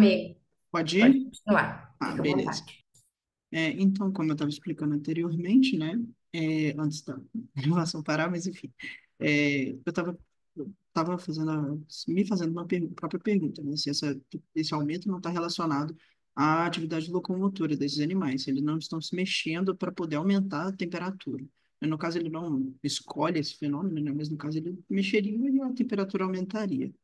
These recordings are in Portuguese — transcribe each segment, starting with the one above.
amigo. Pode Pode ir? continuar. Ah, Fica à beleza. vontade. Então, como eu estava explicando anteriormente, né, antes da gravação parar, mas enfim, eu estava me fazendo uma própria pergunta, né, se esse aumento não está relacionado à atividade locomotora desses animais, se eles não estão se mexendo para poder aumentar a temperatura. No caso, ele não escolhe esse fenômeno, né, mas no caso ele mexeria e a temperatura aumentaria,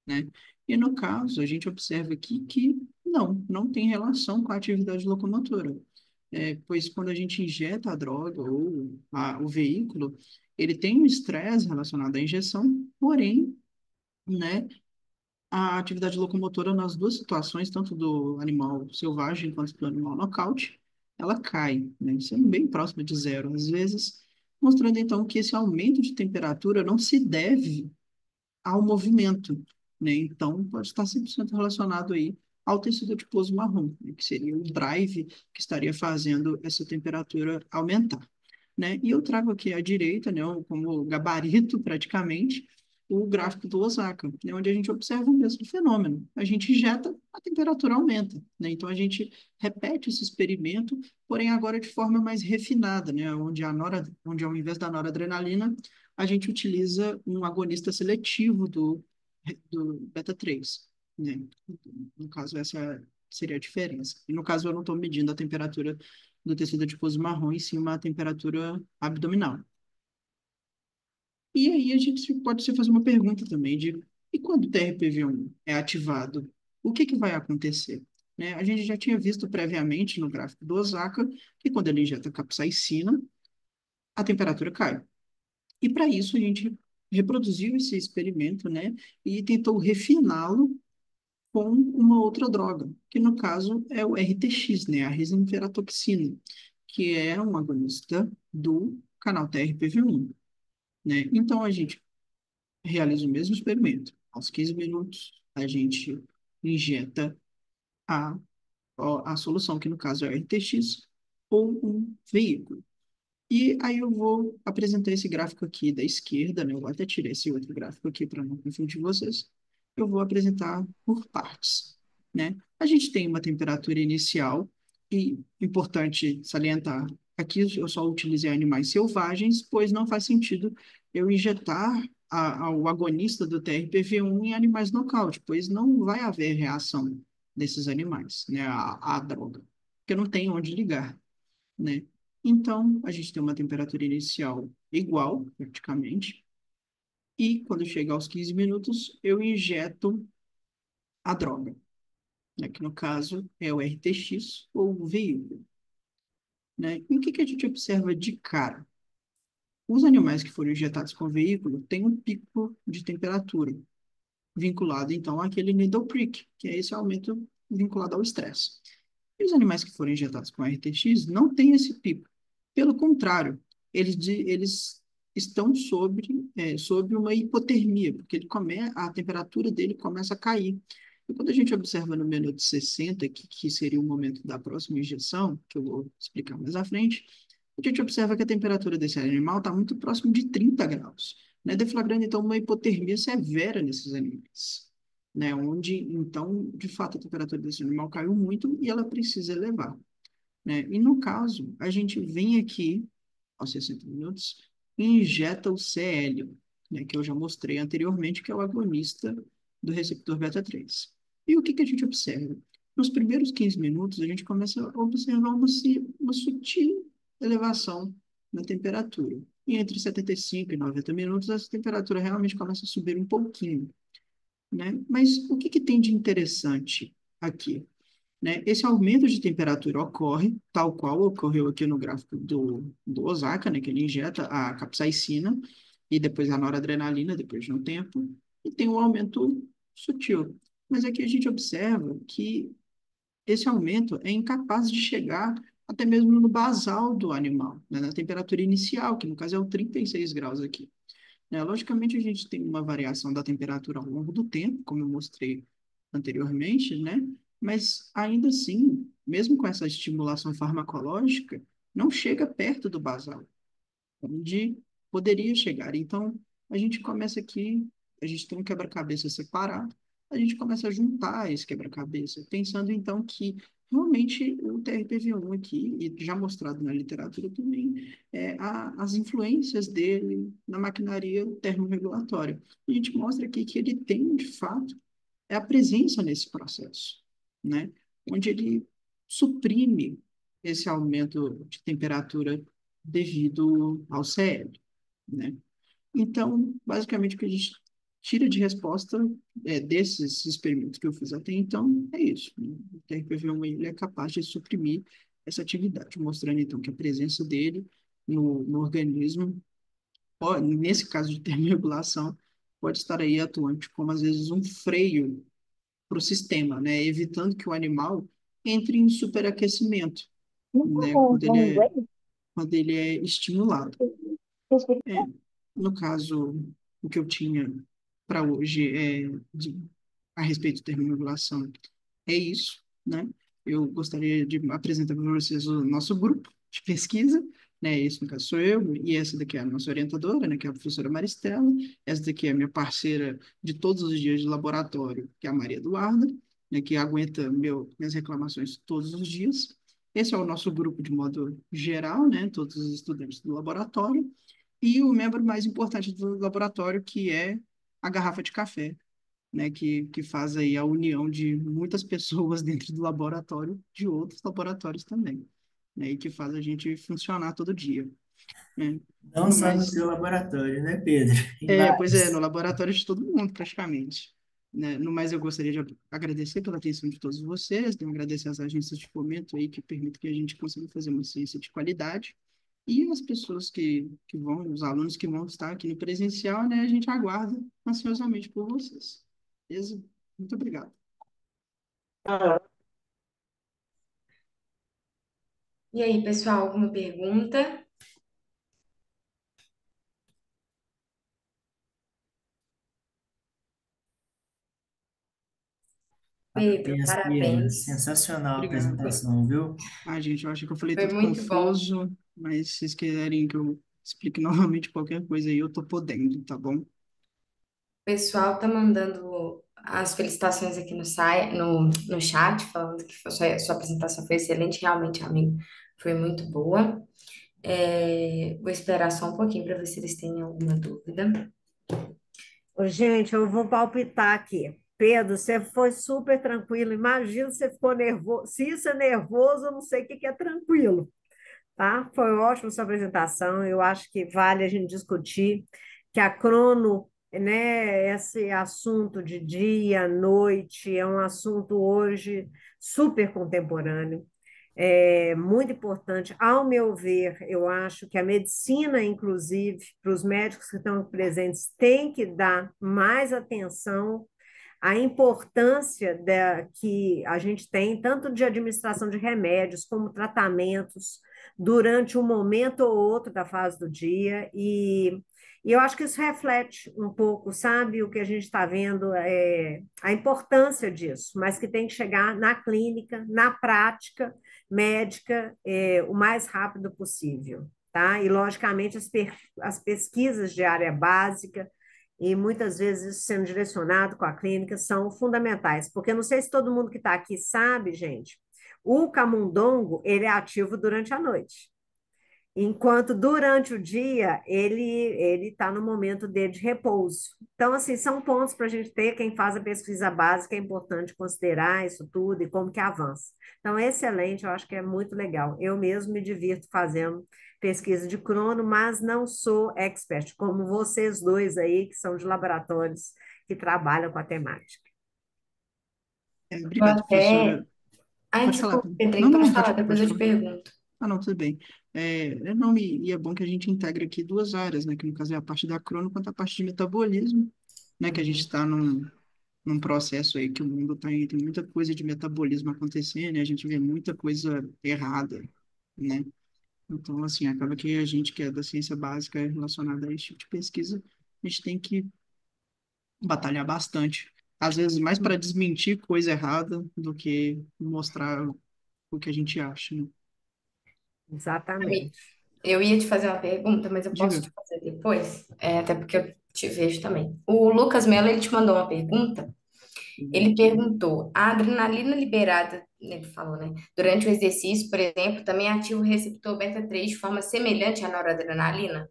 né? E no caso, a gente observa aqui que não tem relação com a atividade locomotora. Pois quando a gente injeta a droga ou o veículo, ele tem um estresse relacionado à injeção, porém, né, a atividade locomotora nas duas situações, tanto do animal selvagem quanto do animal nocaute, ela cai, né, sendo bem próxima de zero, às vezes, mostrando então que esse aumento de temperatura não se deve ao movimento, né? Então, pode estar 100% relacionado aí ao tecido adiposo marrom, né? Que seria o drive que estaria fazendo essa temperatura aumentar, né? E eu trago aqui à direita, né, como gabarito praticamente, o gráfico do Osaka, né, onde a gente observa o mesmo fenômeno. A gente injeta, a temperatura aumenta, né? Então, a gente repete esse experimento, porém agora de forma mais refinada, né? Onde ao invés da noradrenalina, a gente utiliza um agonista seletivo do beta-3, né? No caso, essa seria a diferença. E no caso, eu não estou medindo a temperatura do tecido adiposo marrom, e sim uma temperatura abdominal. E aí a gente pode se fazer uma pergunta também de, e quando o TRPV1 é ativado, o que vai acontecer? Né? A gente já tinha visto previamente no gráfico do Osaka que quando ele injeta capsaicina, a temperatura cai. E para isso a gente reproduziu esse experimento, né, e tentou refiná-lo com uma outra droga, que no caso é o RTX, né, a resina-feratoxina, que é um agonista do canal TRPV1, né? Então a gente realiza o mesmo experimento. Aos 15 minutos, a gente injeta a, a solução, que no caso é o RTX, ou um veículo. E aí eu vou apresentar esse gráfico aqui da esquerda, né? Eu vou até tirar esse outro gráfico aqui para não confundir vocês. Eu vou apresentar por partes, né? A gente tem uma temperatura inicial e importante salientar, aqui eu só utilizei animais selvagens, pois não faz sentido eu injetar o agonista do TRPV1 em animais nocaute, pois não vai haver reação desses animais, né? A droga, porque não tem onde ligar, né? Então, a gente tem uma temperatura inicial igual, praticamente, e quando chega aos 15 minutos, eu injeto a droga, né, que no caso é o RTX ou o veículo, né? E o que a gente observa de cara? Os animais que foram injetados com o veículo têm um pico de temperatura, vinculado então àquele needle prick, que é esse aumento vinculado ao estresse. E os animais que foram injetados com RTX não têm esse pico. Pelo contrário, eles estão sobre uma hipotermia, porque a temperatura dele começa a cair. E quando a gente observa no minuto 60, que seria o momento da próxima injeção, que eu vou explicar mais à frente, a gente observa que a temperatura desse animal está muito próximo de 30 graus, né? Deflagrando, então, uma hipotermia severa nesses animais, né? Onde, então, de fato, a temperatura desse animal caiu muito e ela precisa elevar, né? E no caso, a gente vem aqui, aos 60 minutos, e injeta o CL, né? Que eu já mostrei anteriormente, que é o agonista do receptor beta-3. E o que a gente observa? Nos primeiros 15 minutos, a gente começa a observar uma sutil elevação na temperatura. E entre 75 e 90 minutos, essa temperatura realmente começa a subir um pouquinho, né? Mas o que tem de interessante aqui, né? Esse aumento de temperatura ocorre, tal qual ocorreu aqui no gráfico do Osaka, né? Que ele injeta a capsaicina e depois a noradrenalina, depois de um tempo, e tem um aumento sutil. Mas aqui a gente observa que esse aumento é incapaz de chegar até mesmo no basal do animal, né? Na temperatura inicial, que no caso é o 36 graus aqui, né? Logicamente, a gente tem uma variação da temperatura ao longo do tempo, como eu mostrei anteriormente, né? Mas ainda assim, mesmo com essa estimulação farmacológica, não chega perto do basal, onde poderia chegar. Então, a gente começa aqui, a gente tem um quebra-cabeça separado, a gente começa a juntar esse quebra-cabeça, pensando então que realmente o TRPV1 aqui, e já mostrado na literatura também, as influências dele na maquinaria termorregulatória. A gente mostra aqui que ele tem, de fato, a presença nesse processo, né? Onde ele suprime esse aumento de temperatura devido ao CL, né? Então, basicamente, o que a gente tira de resposta desses experimentos que eu fiz até então é isso, né? O TRPV1 ele é capaz de suprimir essa atividade, mostrando então que a presença dele no organismo, nesse caso de termorregulação, pode estar aí atuante como às vezes um freio para o sistema, né? Evitando que o animal entre em superaquecimento, né? Quando ele é estimulado. É, no caso, o que eu tinha para hoje a respeito de termorregulação é isso, né? Eu gostaria de apresentar para vocês o nosso grupo de pesquisa, né? Esse, no caso, sou eu, e essa daqui é a nossa orientadora, né? Que é a professora Maristela. Essa daqui é a minha parceira de todos os dias de laboratório, que é a Maria Eduarda, né? Que aguenta minhas reclamações todos os dias. Esse é o nosso grupo de modo geral, né? Todos os estudantes do laboratório. E o membro mais importante do laboratório, que é a garrafa de café, né, que faz aí a união de muitas pessoas dentro do laboratório, de outros laboratórios também, né, e que faz a gente funcionar todo dia, né. Não No só no mais, teu laboratório, né, Pedro? Em pois é, no vários. laboratório de todo mundo, praticamente. Né? No mais, eu gostaria de agradecer pela atenção de todos vocês, né? Agradecer às agências de fomento aí que permitem que a gente consiga fazer uma ciência de qualidade. E as pessoas que vão, os alunos que vão estar aqui no presencial, né? A gente aguarda ansiosamente por vocês. Beleza? Muito obrigado. E aí, pessoal, alguma pergunta? Pedro, Parabéns, Pedro. parabéns. Sensacional a Obrigado. Foi, apresentação, viu? Gente, eu acho que eu falei foi tudo muito bom. confuso, mas se vocês quiserem que eu explique novamente qualquer coisa aí, eu tô podendo, tá bom? O pessoal tá mandando as felicitações aqui no chat, falando que sua apresentação foi excelente, realmente, amigo, foi muito boa. Vou esperar só um pouquinho para ver se eles têm alguma dúvida. Ô, gente, eu vou palpitar aqui. Pedro, você foi super tranquilo. Imagina se você ficou nervoso. Se isso é nervoso, eu não sei o que que é tranquilo, tá? Foi ótima sua apresentação. Eu acho que vale a gente discutir que a crono, né, esse assunto de dia, noite, é um assunto hoje super contemporâneo. É muito importante. Ao meu ver, eu acho que a medicina, inclusive, para os médicos que estão presentes, tem que dar mais atenção a importância que a gente tem, tanto de administração de remédios como tratamentos, durante um momento ou outro da fase do dia, e eu acho que isso reflete um pouco, sabe, o que a gente está vendo, a importância disso, mas que tem que chegar na clínica, na prática médica, o mais rápido possível. Tá? E, logicamente, as pesquisas de área básica, e muitas vezes isso sendo direcionado com a clínica, são fundamentais, porque não sei se todo mundo que está aqui sabe, gente, o camundongo, ele é ativo durante a noite, enquanto durante o dia ele está no momento dele de repouso. Então, assim, são pontos para a gente ter, quem faz a pesquisa básica é importante considerar isso tudo e como que avança. Então, é excelente, eu acho que é muito legal. Eu mesmo me divirto fazendo pesquisa de crono, mas não sou expert, como vocês dois aí, que são de laboratórios que trabalham com a temática. Eu Obrigado, até. professora. Ai, Pode falar. desculpa, Pedro, Não, não, pode não, falar, depois pode eu te falar. pergunto. Ah, não, tudo bem. Não, e é bom que a gente integre aqui duas áreas, né? Que no caso é a parte da crono quanto a parte de metabolismo, né? Que a gente Uhum. está num processo aí que o mundo tem muita coisa de metabolismo acontecendo e a gente vê muita coisa errada, né? Então, assim, acaba que a gente que é da ciência básica relacionada a esse tipo de pesquisa, a gente tem que batalhar bastante. Às vezes mais para desmentir coisa errada do que mostrar o que a gente acha, né? Amigo, Exatamente. eu ia te fazer uma pergunta, mas eu posso Diga. te fazer depois, até porque eu te vejo também. O Lucas Mello, ele te mandou uma pergunta. Ele perguntou: a adrenalina liberada, ele falou, né, durante o exercício, por exemplo, também ativa o receptor beta 3 de forma semelhante à noradrenalina?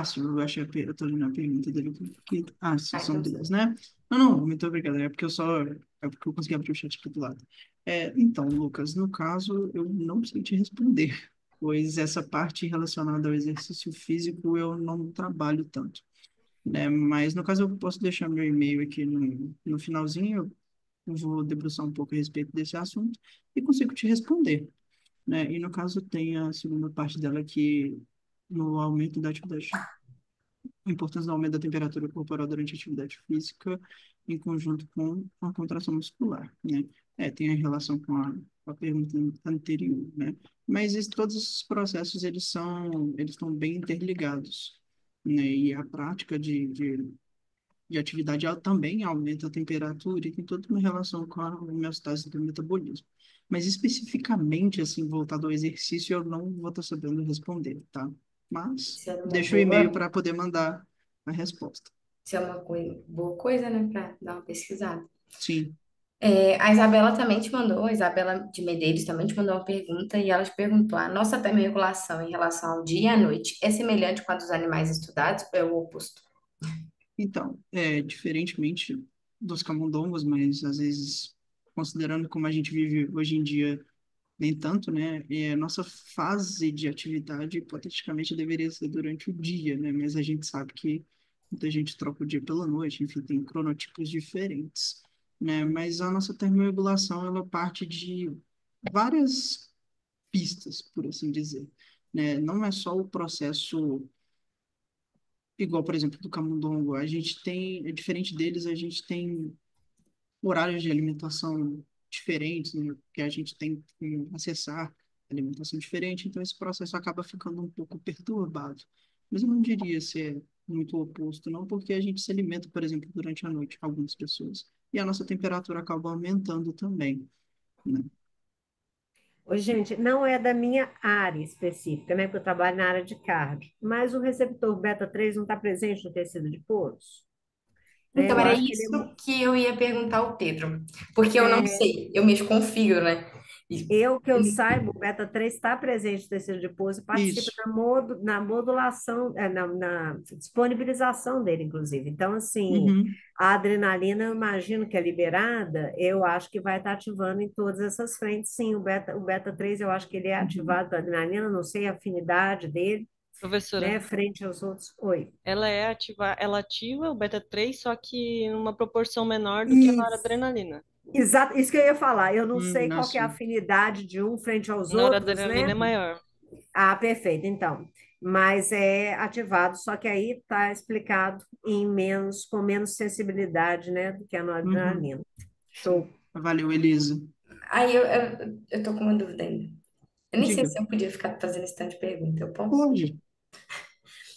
Sim, eu achei eu tô lendo a pergunta dele aqui. Sim, Ah, são então, duas, né? Não, muito obrigado. É porque eu consegui abrir o chat aqui do lado. Então, Lucas, no caso, eu não sei te responder, pois essa parte relacionada ao exercício físico eu não trabalho tanto, né? Mas, no caso, eu posso deixar meu e-mail aqui no finalzinho, eu vou debruçar um pouco a respeito desse assunto e consigo te responder, né? E, no caso, tem a segunda parte dela que no aumento da atividade a importância do aumento da temperatura corporal durante a atividade física, em conjunto com a contração muscular, né? Tem a relação com a pergunta anterior, né? Mas todos esses processos, eles estão bem interligados, né? E a prática de atividade ela também aumenta a temperatura e tem toda uma relação com a homeostase do metabolismo. Mas especificamente, assim, voltado ao exercício, eu não vou estar sabendo responder, tá? Mas isso é uma deixa o e-mail boa, para poder mandar a resposta. isso é uma boa coisa, né, para dar uma pesquisada. Sim. A Isabela também te mandou, a Isabela de Medeiros também te mandou uma pergunta e ela te perguntou: a nossa termorregulação em relação ao dia e à noite é semelhante com a dos animais estudados ou é o oposto? Então, diferentemente dos camundongos, mas às vezes, considerando como a gente vive hoje em dia, nem tanto, né? A nossa fase de atividade, hipoteticamente, deveria ser durante o dia, né? Mas a gente sabe que muita gente troca o dia pela noite, enfim, tem cronotipos diferentes, né? Mas a nossa termorregulação, ela parte de várias pistas, por assim dizer, né? Não é só o processo igual, por exemplo, do camundongo. A gente tem, diferente deles, a gente tem horários de alimentação diferentes, né? Que a gente tem que acessar alimentação diferente, então esse processo acaba ficando um pouco perturbado. Mas eu não diria ser muito oposto, não, porque a gente se alimenta, por exemplo, durante a noite, algumas pessoas, e a nossa temperatura acaba aumentando também, né? Ô, gente, não é da minha área específica, né? Porque eu trabalho na área de cardio, mas o receptor beta 3 não está presente no tecido adiposo, né? Então, Eu era acho que ele isso que eu ia perguntar ao Pedro, porque eu não sei, eu mexo com fígado, né? E que eu saiba, o beta 3 está presente no tecido adiposo e participa Isso. na modulação, na disponibilização dele, inclusive. Então, assim, Uhum. a adrenalina, eu imagino que é liberada, eu acho que vai estar ativando em todas essas frentes, sim. O beta 3, eu acho que ele é Uhum. ativado pela adrenalina, não sei a afinidade dele, Professora, né, frente aos outros. Oi. ela ativa o beta 3 só que em uma proporção menor do que a Isso, noradrenalina. exato, isso que eu ia falar. Eu não sei qual que é a Assim. afinidade de um frente aos outros, Noradrenalina né? é maior. Ah, perfeito, então. Mas é ativado, só que aí está explicado com menos sensibilidade, né, do que a Uhum. noradrenalina. Show. Valeu, Elisa. aí eu tô com uma dúvida ainda. Eu nem sei Diga. se eu podia ficar fazendo esse tanto de pergunta, eu posso? Pode.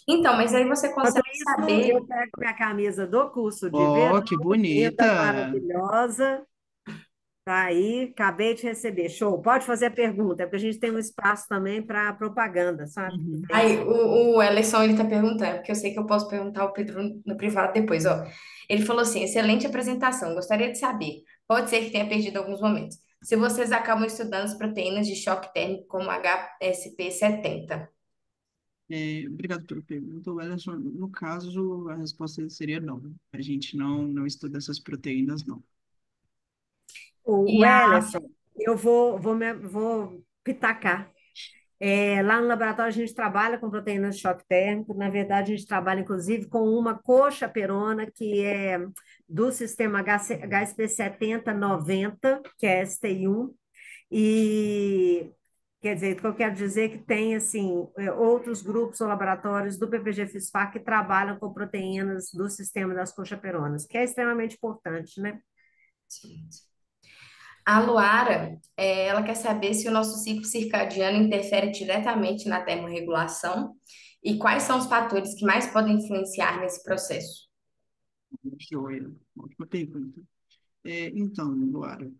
Então, mas aí você Enquanto consegue isso, saber. eu pego minha camisa do curso de verão, Ó, que linda, bonita. maravilhosa. Tá aí, acabei de receber. Show. Pode fazer a pergunta, é porque a gente tem um espaço também para propaganda, sabe? Uhum. Tem Aí, sim. o Elerson, ele tá perguntando, porque eu sei que eu posso perguntar ao Pedro no privado depois, ó. Ele falou assim, excelente apresentação, gostaria de saber, pode ser que tenha perdido alguns momentos, se vocês acabam estudando as proteínas de choque térmico como HSP70. Obrigado pela pergunta, Wellington. No caso, a resposta seria não. A gente não estuda essas proteínas, não. O Welleson, eu vou pitacar. Lá no laboratório a gente trabalha com proteínas de choque térmico. Na verdade, a gente trabalha inclusive com uma coxa perona que é do sistema HSP70-90, que é STI1. E quer dizer, o que eu quero dizer é que tem assim outros grupos ou laboratórios do PPG-FISPAR que trabalham com proteínas do sistema das coxas peronas, que é extremamente importante, né? A Luara, ela quer saber se o nosso ciclo circadiano interfere diretamente na termorregulação e quais são os fatores que mais podem influenciar nesse processo. Joia. Ótima pergunta. Então, Luara,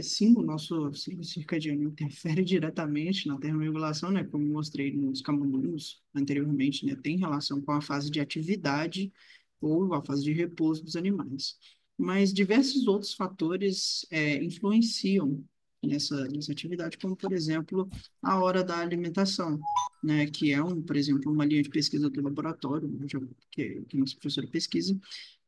sim, o nosso ciclo circadiano interfere diretamente na termorregulação, né? Como mostrei nos camundongos anteriormente, né? Tem relação com a fase de atividade ou a fase de repouso dos animais. mas diversos outros fatores influenciam nessa atividade, como, por exemplo, a hora da alimentação, né, que é, por exemplo, uma linha de pesquisa do laboratório, que nossa professora pesquisa,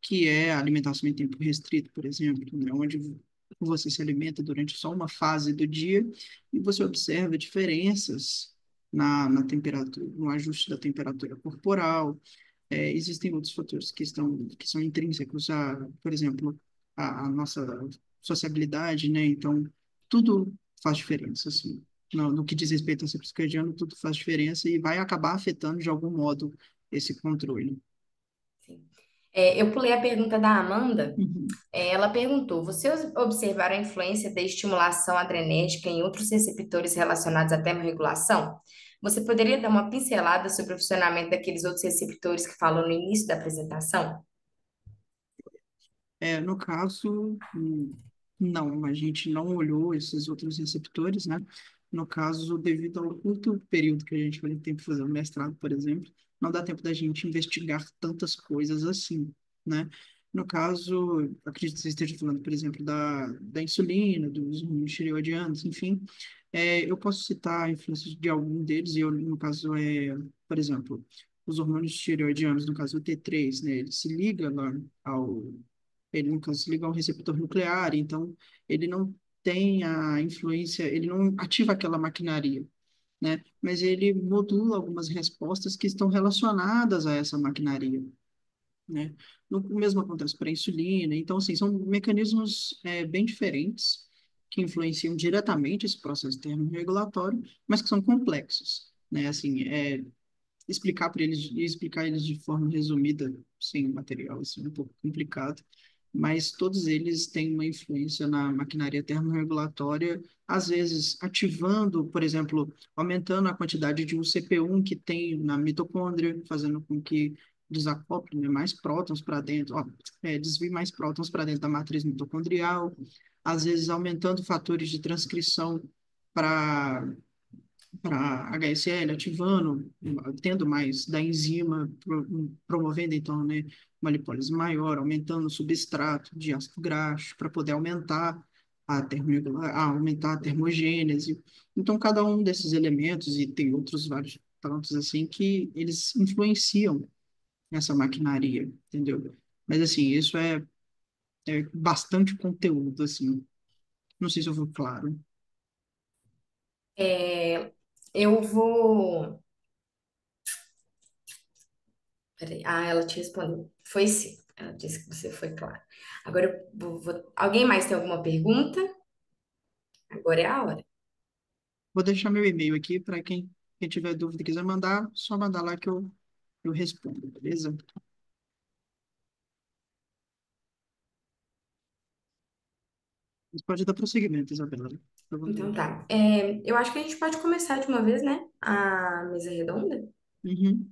que é a alimentação em tempo restrito, por exemplo, né, onde você se alimenta durante só uma fase do dia e você observa diferenças na temperatura, no ajuste da temperatura corporal. Existem outros fatores que são intrínsecos por exemplo, a nossa sociabilidade, né? Então, tudo faz diferença, assim. No que diz respeito ao ciclo circadiano, tudo faz diferença e vai acabar afetando de algum modo esse controle. Sim. Eu pulei a pergunta da Amanda. Uhum. Ela perguntou: vocês observaram a influência da estimulação adrenérgica em outros receptores relacionados à termorregulação? Você poderia dar uma pincelada sobre o funcionamento daqueles outros receptores que falou no início da apresentação? No caso, não, a gente não olhou esses outros receptores, né? No caso, devido ao curto período que a gente vai ter tempo de fazer o mestrado, por exemplo, não dá tempo da gente investigar tantas coisas assim, né? No caso, acredito que você esteja falando, por exemplo, da insulina, dos hormônios tireoidianos, enfim, eu posso citar a influência de algum deles, e eu, no caso, por exemplo, os hormônios tireoidianos, no caso o T3, né? Ele se liga lá ao ele nunca se liga a um receptor nuclear, então ele não tem a influência, ele não ativa aquela maquinaria, né? Mas ele modula algumas respostas que estão relacionadas a essa maquinaria, né? O mesmo acontece para a insulina. Então, assim, são mecanismos bem diferentes que influenciam diretamente esse processo termorregulatório, mas que são complexos, né? Assim, explicar eles de forma resumida, sem material, assim, é um pouco complicado, mas todos eles têm uma influência na maquinaria termorregulatória, às vezes ativando, por exemplo, aumentando a quantidade de UCP1 que tem na mitocôndria, fazendo com que desacople, né, mais prótons para dentro, desvie mais prótons para dentro da matriz mitocondrial, às vezes aumentando fatores de transcrição para HSL, ativando, tendo mais da enzima, promovendo então, né, uma lipólise maior, aumentando o substrato de ácido graxo para poder aumentar aumentar a termogênese. Então, cada um desses elementos, e tem outros vários tantos assim, que eles influenciam nessa maquinaria, entendeu? Mas, assim, isso é bastante conteúdo, assim. Não sei se eu fui claro. É, eu vou. Peraí. Ah, ela te respondeu. Foi sim. Ela disse que você foi claro. Agora alguém mais tem alguma pergunta? Agora é a hora. Vou deixar meu e-mail aqui para quem tiver dúvida e quiser mandar, só mandar lá que eu respondo, beleza? Mas pode dar prosseguimento, Isabela. Fica à Então vontade. tá. Eu acho que a gente pode começar de uma vez, né? A mesa redonda. Uhum.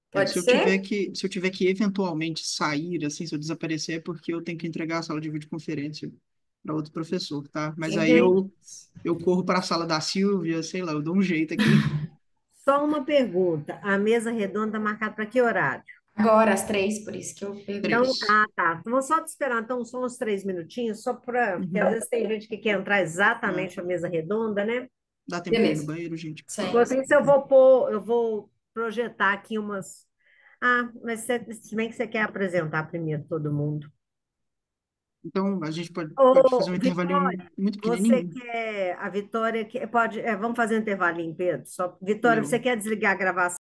Pode ser? Se eu tiver que eventualmente sair, assim, se eu desaparecer, é porque eu tenho que entregar a sala de videoconferência para outro professor, tá? Mas aí Entendi. eu corro para a sala da Silvia, sei lá, eu dou um jeito aqui. Só uma pergunta: a mesa redonda está marcada para que horário? Agora, às 3, por isso que eu perguntei. Então, Três. tá. Vou só te esperar, então, só uns 3 minutinhos, só para. Porque às Uhum. vezes tem gente que quer entrar Ah, exatamente na mesa redonda, né? dá tempo de eu ir no Beleza. banheiro, gente, por Sem, favor. Enquanto sem. isso, eu vou projetar aqui umas. Ah, mas se bem que você quer apresentar primeiro todo mundo. Então, a gente pode fazer Ô, um intervalinho Vitória, muito você pequenininho. quer. A Vitória pode. Vamos fazer um intervalinho, Pedro. Só, Vitória, você Não. quer desligar a gravação?